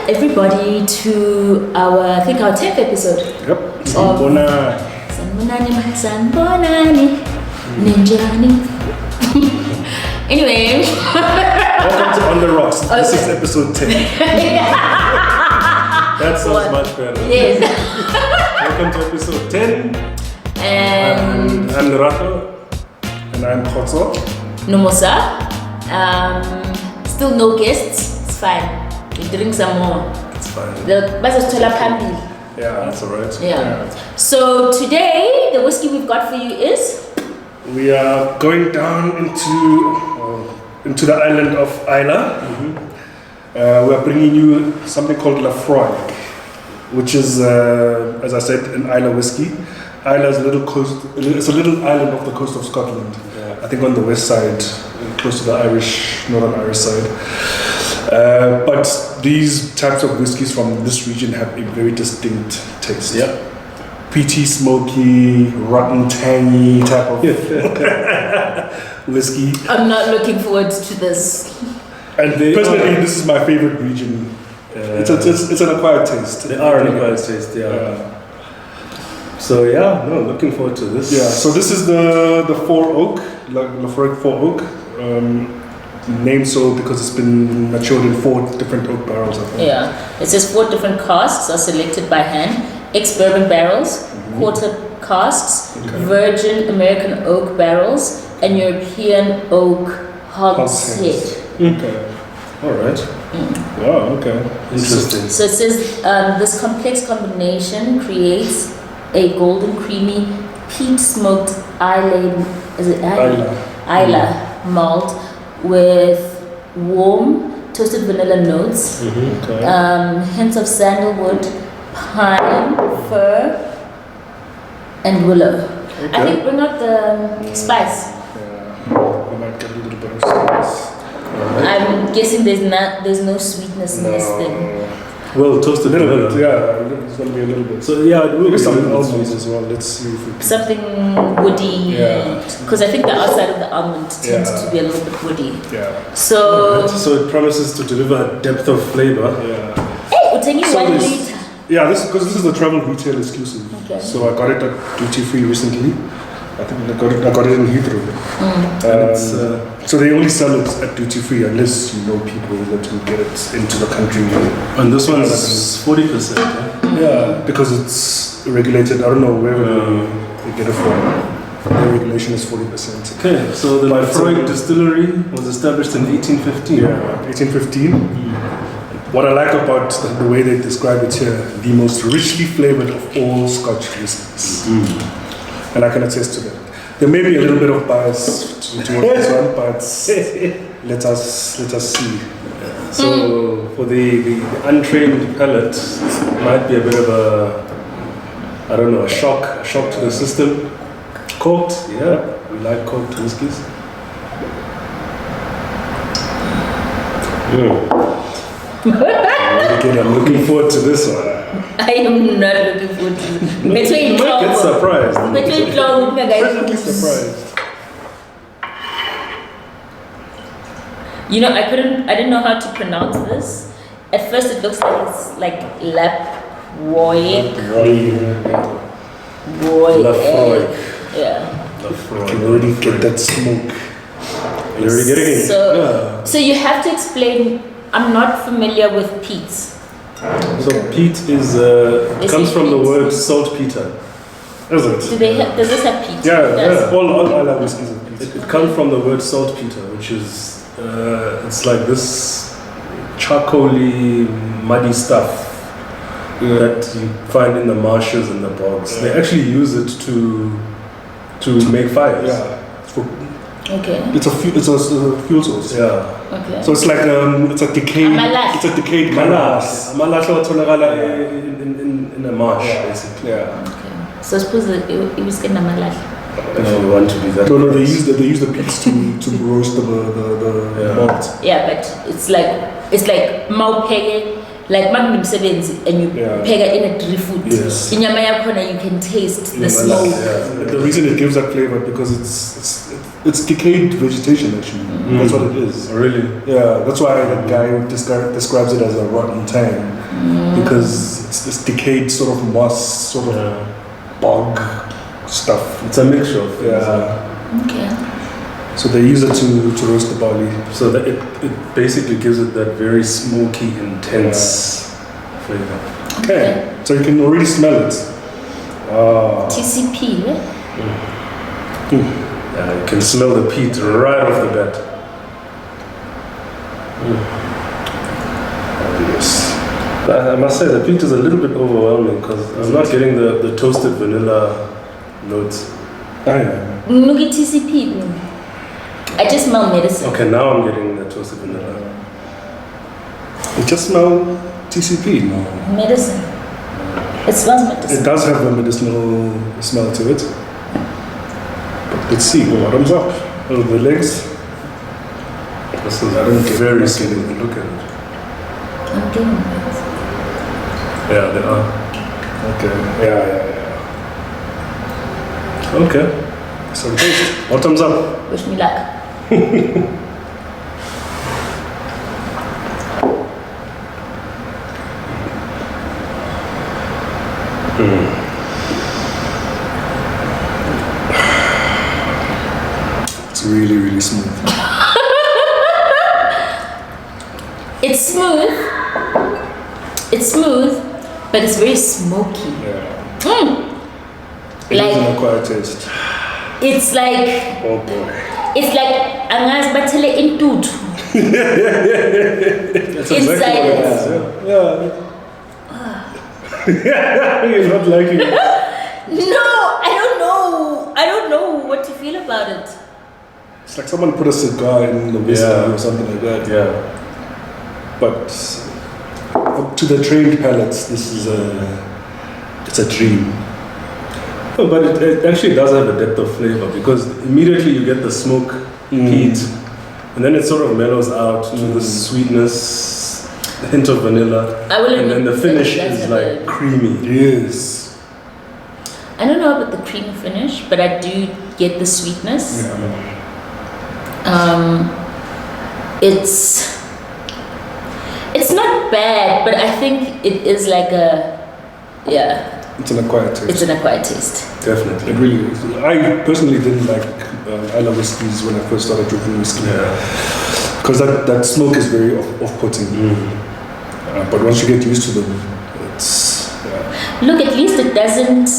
everybody to our 10th episode. Yep. Sanbonani. Ninjani. Anyway. Welcome to On the Rocks. This is episode 10. That sounds much better. Yes. Welcome to episode 10. And I'm Laphroaig. And I'm Khotso. Nomosa. Still no guests. It's fine. We're doing some more. It's fine. Yeah, that's alright. Yeah. So today, the whiskey we've got for you is? We are going down into the island of Isla. We are bringing you something called Laphroaig, which is, as I said, an Isla whiskey. Isla is it's a little island off the coast of Scotland. Yeah. I think on the west side, close to the Northern Irish side. But these types of whiskies from this region have a very distinct taste. Yeah. Peaty, smoky, rotten, tangy type of whiskey. I'm not looking forward to this. And personally, this is my favorite region. It's an acquired taste. They are an acquired taste, yeah. So looking forward to this. Yeah, so this is the Four Oak, Laphroaig Four Oak. Named so because it's been matured in 4 different oak barrels, I think. Yeah, it says 4 different casks are selected by hand. Ex-bourbon barrels, quarter casks, virgin American oak barrels, and European oak hogshead. Okay. All right. Wow, okay. Interesting. So it says this complex combination creates a golden creamy peat smoked Isla malt with warm toasted vanilla notes, hints of sandalwood, pine, fir, and willow. Okay. I think bring out the spice. Yeah, we might get a little bit of spice. I'm guessing there's no sweetness in this thing. Well, toasted a little vanilla. bit, yeah, it's going to be a little bit. So yeah, it will be some some almonds as well. Let's see if we can. Something woody, because I think the outside of the almond tends to be a little bit woody. Yeah. So it promises to deliver a depth of flavor. Yeah. Hey, we'll take you So 1 this- liter. Yeah, this is the travel retail exclusive. Okay. So I got it at duty free recently. I think I got it in Heathrow. So they only sell it at duty free unless you know people that will get it into the country. And this one's 40%. Yeah, because it's regulated. I don't know where they get it from. The regulation is 40%. Okay, so the Laphroaig distillery was established in 1815. Yeah, 1815. What I like about the way they describe it here, the most richly flavored of all Scotch whiskies. And I can attest to that. There may be a little bit of bias towards this one, but let us see. So for the untrained palate, it might be a bit of a shock to the system. Corked, yeah, we like corked whiskies. Again, I'm looking forward to this one. I am not looking forward to it. You might get surprised. Pleasantly surprised. You know, I didn't know how to pronounce this. At first it looks like it's like Laphroaig. Laphroaig. I Yeah. can already get that smoke. You're already getting it. So you have to explain. I'm not familiar with peats. So peat comes from the word saltpeter. Is it? Does this have peat? Yeah. All Isla whiskies have peat. It comes from the word saltpeter, which is it's like this charcoaly, muddy stuff that you find in the marshes and the bogs. They actually use it to make fires. Yeah. Okay. It's a fuel source. Yeah. Okay. So it's like it's a decayed Malash. Malash in a marsh, basically. Yeah. Okay. So suppose it was getting a malash. If you want to be that. No, they use the peats to roast the malt. Yeah, but it's like maupege, like magnum sevens, and you pega in a dry food. Yes. In your maya corner, you can taste the smoke. The reason it gives that flavor because it's It's decayed vegetation, actually. That's what it is. Really? Yeah, that's why that guy describes it as a rotten tang, because it's this decayed sort of moss, sort of bog stuff. It's a mixture of things. Yeah. Okay. So they use it to roast the barley. So that it basically gives it that very smoky, intense flavor. Okay. So you can already smell it. TCP, yeah? Yeah, you can smell the peat right off the bat. Yes. But I must say the peat is a little bit overwhelming because I'm not getting the toasted vanilla notes. Ah, yeah. Look at TCP. I just smell medicine. Okay, now I'm getting the toasted vanilla. You just smell TCP. No. Medicine. It smells medicine. It does have a medicinal smell to it. But let's see. Bottoms up. Oh, the legs. This is I don't get very it. skinny. Look at it. I'm getting it. Yeah, they are. Okay. Yeah. Okay. So the taste. Bottoms up. Wish me luck. It's really, really smooth. It's smooth. It's smooth, but it's very smoky. Yeah. It Like- is an acquired taste. It's like Oh boy. angas batele intuthu. That's Inside what it. it is. Yeah. You're not liking it. No, I don't know what to feel about it. It's like someone put a cigar in the whiskey Yeah. or something like that. Yeah. But to the trained palates, this is it's a dream. Oh, but it actually does have a depth of flavor because immediately you get the smoke, peat, and then it sort of mellows out to the sweetness, a hint of vanilla, I will and then the admit finish that's is a like bit- creamy. Yes. I don't know about the creamy finish, but I do get the sweetness. It's not bad, but I think it is like It's an acquired taste. it's an acquired taste. Definitely. It really is. I personally didn't like Isla whiskeys when I first started drinking whiskey. Yeah. Because that smoke is very off-putting. But once you get used to them, it's... Look, at least it doesn't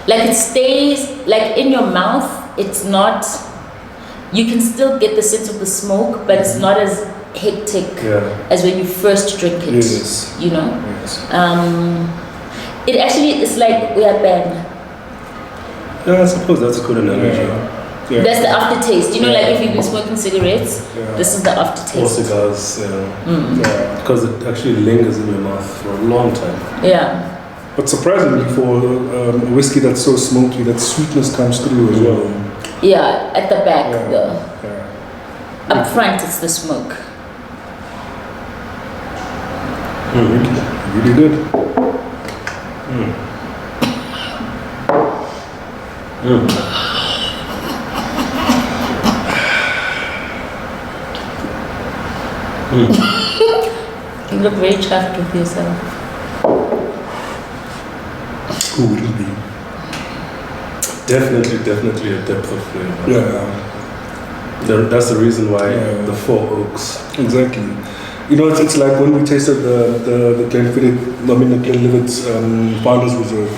like it stays like in your mouth. It's not. You can still get the sense of the smoke, but it's not as hectic as when you first drink it. Yes. You know. Yes. It actually is like we are banned. Yeah, I suppose that's a good analogy. Yeah. That's the aftertaste. You know, like if you've been smoking cigarettes, this is the Or aftertaste. cigars, Yeah. because it actually lingers in your mouth for a long time. Yeah. But surprisingly, for a whiskey that's so smoky, that sweetness comes through as well. Yeah, at the back, Yeah. though. Yeah. Up front, it's the smoke. Really good. You look very chuffed with yourself. Who wouldn't be? Definitely a depth of flavor. Yeah. That's the reason why Yeah. the Four Oaks. Exactly. You know, it's like when we tasted the Glenfiddich, the Glenlivet Founders Reserve.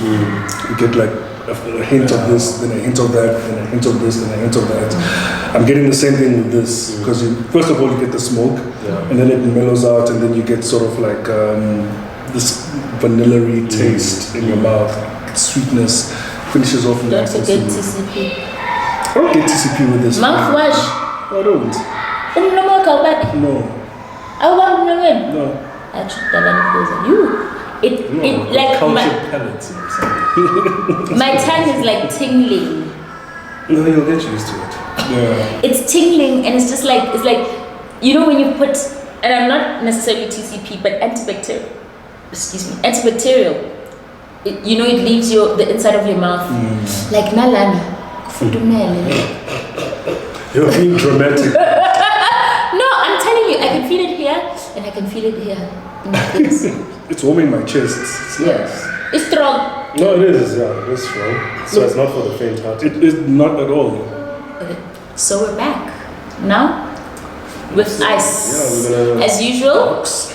You get like a hint of this, then a hint of that, then a hint of this, then a hint of that. I'm getting the same thing with this because first of all you get the smoke, and then it mellows out, and then you get sort of like this vanilla-y taste in your mouth, sweetness, finishes off. Don't nice and forget smooth. TCP. I don't get TCP with this. Mouthwash. I don't. Umlomo kaubadi. No. Awubamba umlomeni. No. Actually, you. It like cultured palates. my tongue is like tingling. No, you'll get used to it. Yeah. It's tingling, and it's just like you know when you put, and I'm not necessarily TCP, but antibacterial. Excuse me, antibacterial. It leaves the inside of your mouth like nalani, You're being dramatic. No, I'm telling you, I can feel it here and I can feel it here. In my face. It's warming my chest. It's nice. It's strong. No, it is, yeah, it is strong. So it's not for the faint hearted. It is not at all. Okay, so we're back now with ice. Yeah, we're gonna. As usual, Box.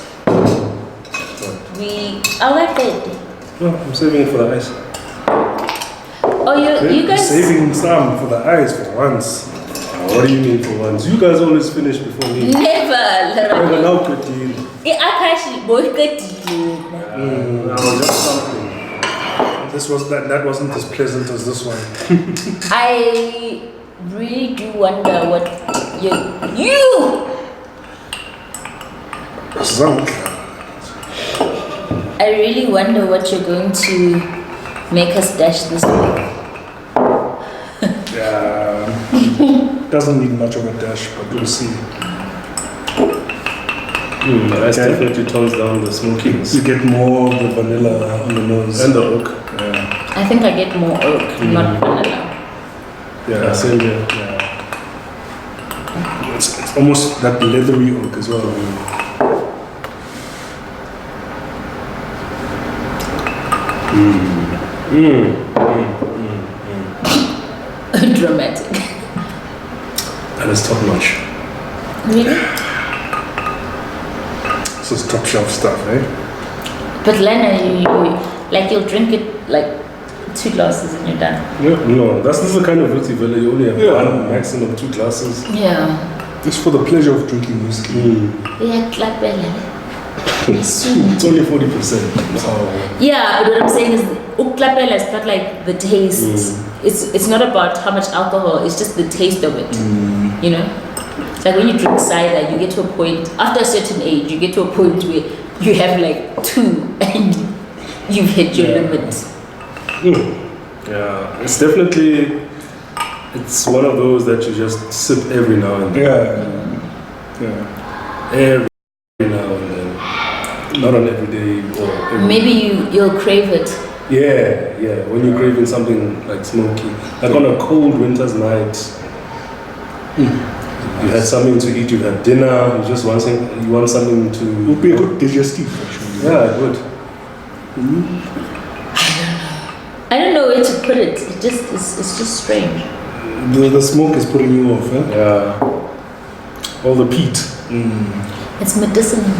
I like it. No, I'm saving it for the ice. Oh, you guys. Saving some for the eyes for once. What do you mean for once? You guys always finish before me. Never. Now, good deal. I Now, just something. That wasn't as pleasant as this one. I really do wonder what you Zunk. I really wonder what you're going to make us dash this week. Yeah. Doesn't need much of a dash, but we'll see. The ice definitely tones down the smokiness. You get more of the vanilla on the nose. And the oak. Yeah. I think I get more oak, not vanilla. Yeah, same here. Yeah. It's almost that leathery oak as well. Dramatic. And it's top notch. Really? This is top shelf stuff, eh? But Lena, you'll drink it like 2 glasses and you're done. Yeah, no, this is the kind of Ruti Villa you only have one, maximum 2 glasses. Yeah. It's for the pleasure of drinking whiskey. Yeah, like Bella. It's only 40%. Yeah, but what I'm saying is, uklapela is not like the taste. It's not about how much alcohol. It's just the taste of it. You know, it's like when you drink cider, you get to a point after a certain age, you get to a point where you have like 2 and you've hit your limit. Yeah, it's definitely. It's one of those that you just sip every now and then. Yeah. Every now and then. Not on every day or every Maybe you'll crave it. Yeah, when you're craving something like smoky. Like on a cold winter's night, you had something to eat, you had dinner, you just want something, you want something to... It would be a good digestive, actually. Yeah, it would. I don't know where to put it. It's just strange. The smoke is putting you off, eh? Yeah. All the peat. It's medicinal.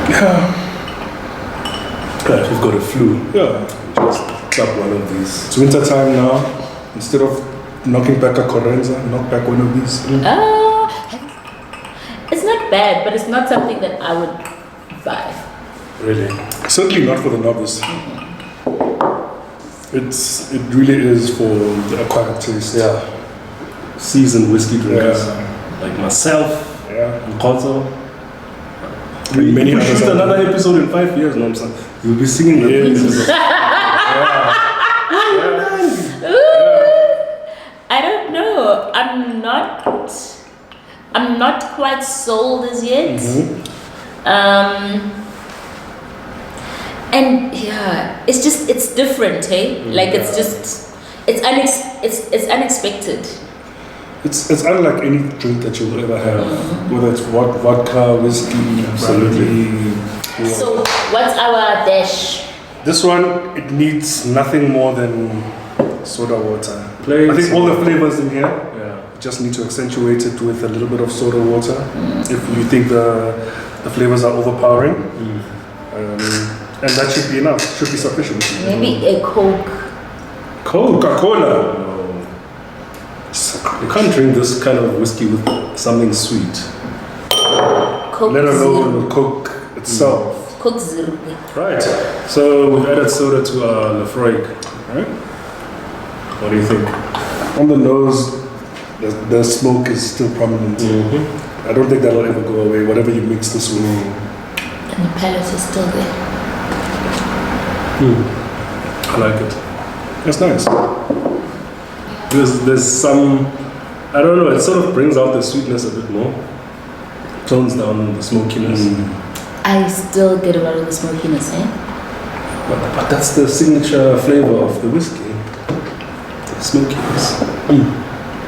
Yeah. If you've got a flu, Yeah. just clap one of these. It's winter time now. Instead of knocking back a Corenza, knock back one of these. It's not bad, but it's not something that I would buy. Really? Certainly not for the novice. It really is for the acquired taste. Yeah. Seasoned whiskey drinkers. Like myself, Yeah. and Koto. And many We others shoot out there. another episode in 5 years, no, I'm saying. You'll be singing the praises of I don't know. I'm not quite sold as yet. And yeah, it's different, hey? Like it's unexpected. It's unlike any drink that you'll ever have, whether it's vodka, whiskey, Absolutely. brandy. So what's our dash? This one, it needs nothing more than soda water. Plain I think all the flavors in here, Yeah. you just need to accentuate it with a little bit of soda water. If you think the flavors are overpowering, and that should be enough. Should be sufficient. Maybe a Coke. Coca-Cola. You can't drink this kind of whiskey with something sweet. Coke Let Zero. alone Coke itself. Coke Zero. Right. So we've added soda to our Laphroaig. Right? What do you think? On the nose, the smoke is still prominent. I don't think that'll ever go away, whatever you mix this with. And the palate is still there. I like it. That's nice. There's some, I don't know, it sort of brings out the sweetness a bit more. Tones down the smokiness. I still get a lot of the smokiness, eh? But that's the signature flavor of the whiskey. smokiness.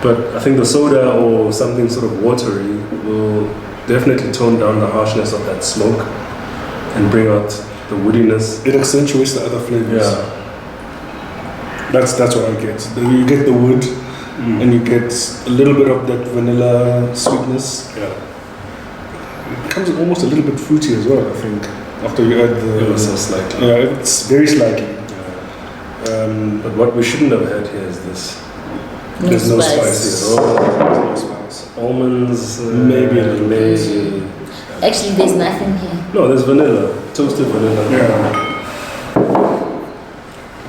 But I think the soda or something sort of watery will definitely tone down the harshness of that smoke and bring out the woodiness. It accentuates the other flavors. Yeah. That's what I get. You get the wood, and you get a little bit of that vanilla sweetness. Yeah. It comes almost a little bit fruity as well, I think, after you add the... So slightly. Yeah, it's very slightly. Yeah. But what we shouldn't have had here is this. There's no spice. spice. No spice. Almonds, Maybe a little bit. Actually, there's nothing here. No, there's vanilla, toasted vanilla. Yeah.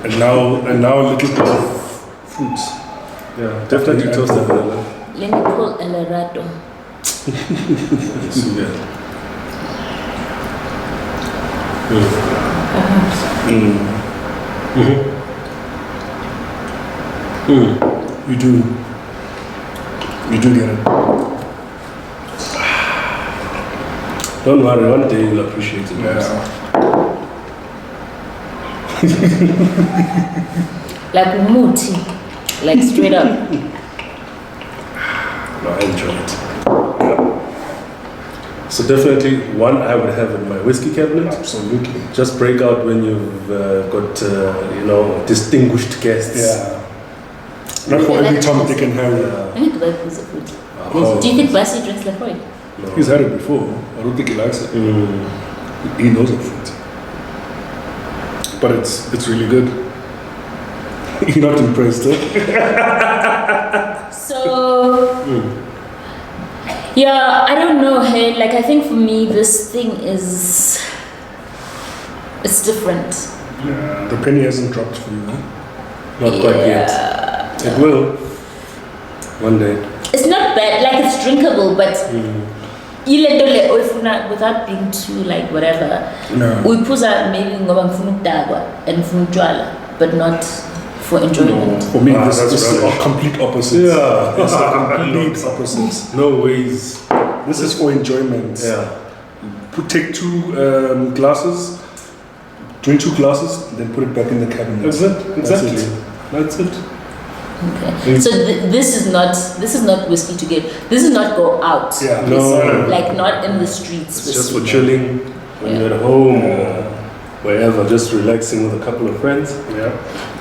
And now a little bit of fruit. Yeah, definitely toasted vanilla. Let me pull El Dorado. Yeah. You do get it. Don't worry, one day you'll appreciate it. Like muti. Like straight up. No, I enjoy it. So definitely one I would have in my whiskey cabinet. Absolutely. Just break out when you've got distinguished guests. Yeah. Not for every Tom, Dick and Harry. I need to buy pizza food. Oh. Do you think Basi drinks Laphroaig? No. He's had it before. I don't think he likes it. He knows of it. But it's really good. You're not impressed, eh? So, yeah, I don't know, hey, like I think for me this thing is, it's different. Yeah. The penny hasn't dropped for you, huh? Not quite yet. It will. One day. It's not bad, like it's drinkable, but without being too like whatever. No. We put out maybe ngoba ngifuna ukudakwa and ngifuna utshwala, but not for enjoyment. For me, this that's is rubbish. a complete opposite. Yeah. It's a complete opposite. No ways. This is for enjoyment. Yeah. Take two glasses, drink 2 glasses, then put it back in the cabinet. That's it. Exactly. That's it. Okay. So this is not whiskey to get. This is not go out. Yeah. No. Like not in the streets. It's just whiskey. for chilling when you're at home or wherever, just relaxing with a couple of friends. Yeah.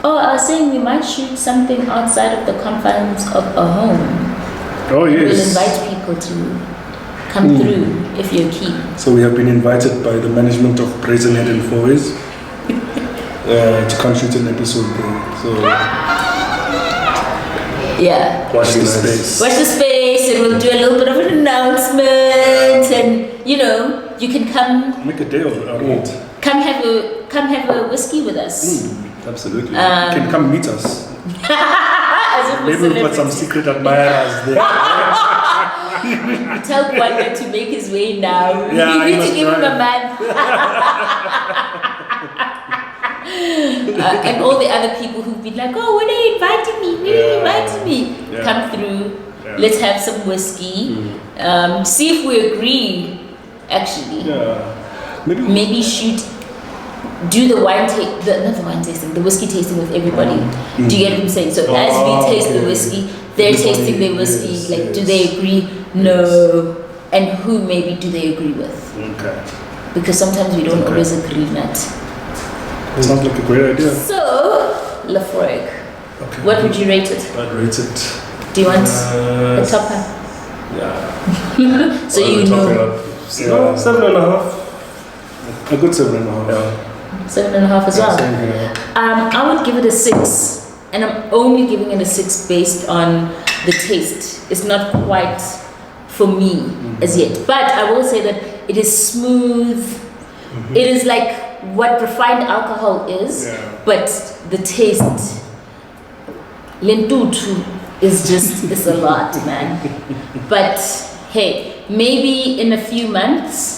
Oh, I was saying we might shoot something outside of the confines of a home. Oh We'll yes. invite people to come through if you're keen. So we have been invited by the management of Brazenhead and Fourways to come shoot an episode there. So Yeah. watch the Nice. space. Watch the space and we'll do a little bit of an announcement and you can come Make a day out of it. come have a whiskey with us. Absolutely. You can come meet us. As if we're Maybe we've got some celebrities. secret admirers there. Tell Kwanda to make his way now. Yeah, you I need to must give him try. a man. And all the other people who've been like, oh, when are you inviting me? When are you inviting me? Yeah. Come through. Yeah. Let's have some whiskey. See if we agree, actually. Yeah. Maybe Maybe do the wine the whiskey tasting with everybody. Do you get what I'm saying? So as we taste the okay. whiskey, they're tasting the whiskey. Yes, like, do yes. they agree? No. And who maybe do they agree with? Okay. Because sometimes we don't always agree, Nat. Sounds like a great idea. So, Laphroaig, Okay. what would you rate it? I'd rate it. Do you want a topper? Yeah. So you Top it know, up. No, 7.5. A good 7.5. Yeah. 7.5 as well. Same here. I would give it a 6, and I'm only giving it a 6 based on the taste. It's not quite for me as yet, but I will say that it is smooth. It is like what refined alcohol is, Yeah. but the taste, lentutu, is just it's a lot, man. But hey, maybe in a few months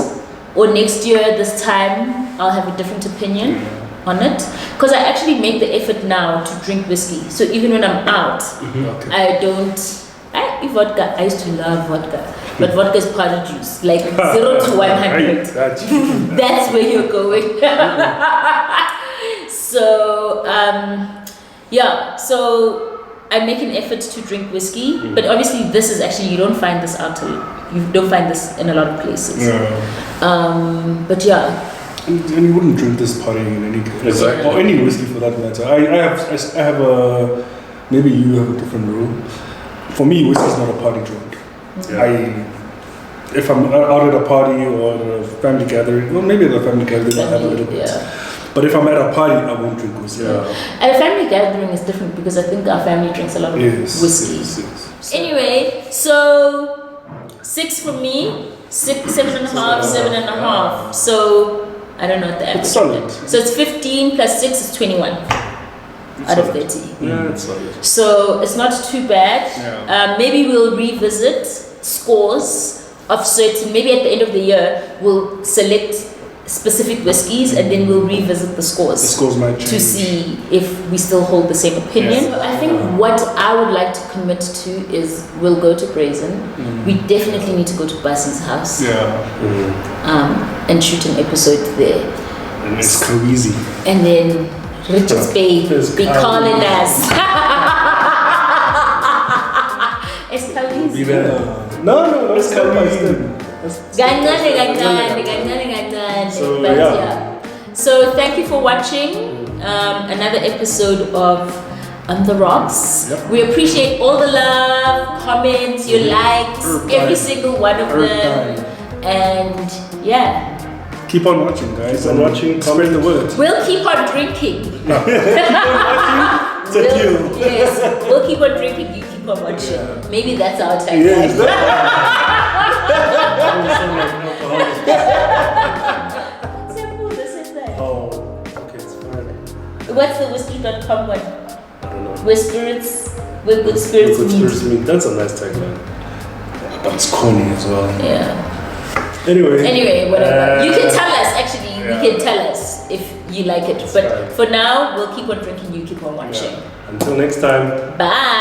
or next year this time I'll have a different opinion on it, because I actually make the effort now to drink whiskey. So even when I'm out, Okay. I don't. Vodka. I used to love vodka, but vodka is powder juice, like 0 to 100. That's where you're going. So yeah. So I make an effort to drink whiskey, but obviously this is actually, you don't find this you don't find this in a lot of places. Yeah. But yeah. And you wouldn't drink this partying in any case. Exactly. Or any whiskey for that matter. I have a, maybe you have a different rule. For me, whiskey is not a party drink. Yeah. If I'm out at a party or a family gathering, well, maybe at a family gathering I'll have a little bit. Yeah. But if I'm at a party, I won't drink whiskey. Yeah. At a family gathering is different because I think our family drinks a lot of whiskey. Yes. Anyway, so 6 for me, 7.5, 7.5. So I don't know what the average It's solid. is. So it's 15 plus 6 is 21 out of 30. Yeah, it's solid. So it's not too bad. Yeah. Maybe we'll revisit scores of certain, maybe at the end of the year, we'll select specific whiskies and then we'll revisit the scores. The scores might change. To see if we still hold the same opinion. Yes. I think what I would like to commit to is we'll go to Brazen. We definitely need to go to Basi's house and shoot an episode there. And it's crazy. And then Richards Bay be calling us. It's Be crazy. there. No, it's Kawizi. So, But yeah. yeah. So thank you for watching another episode of On the Rocks. Yep. We appreciate all the love, comments, your likes, every single one of them. And yeah, Keep on watching, guys. Keep on watching, Spread the word. we'll keep on drinking. It's a deal. Yes, we'll keep on drinking, you keep on watching. Maybe that's our tagline. Yes. Simple, this is that. Oh, okay, it's fine. What's the whiskey.com one? I don't know. Where good spirits Good meet. spirits meet. That's a nice tagline. But it's corny as well. Yeah. Anyway, Whatever. You can tell us, actually, yeah. you can tell us if you like it. That's But right. for now, we'll keep on drinking, you keep on watching. Until next time. Bye.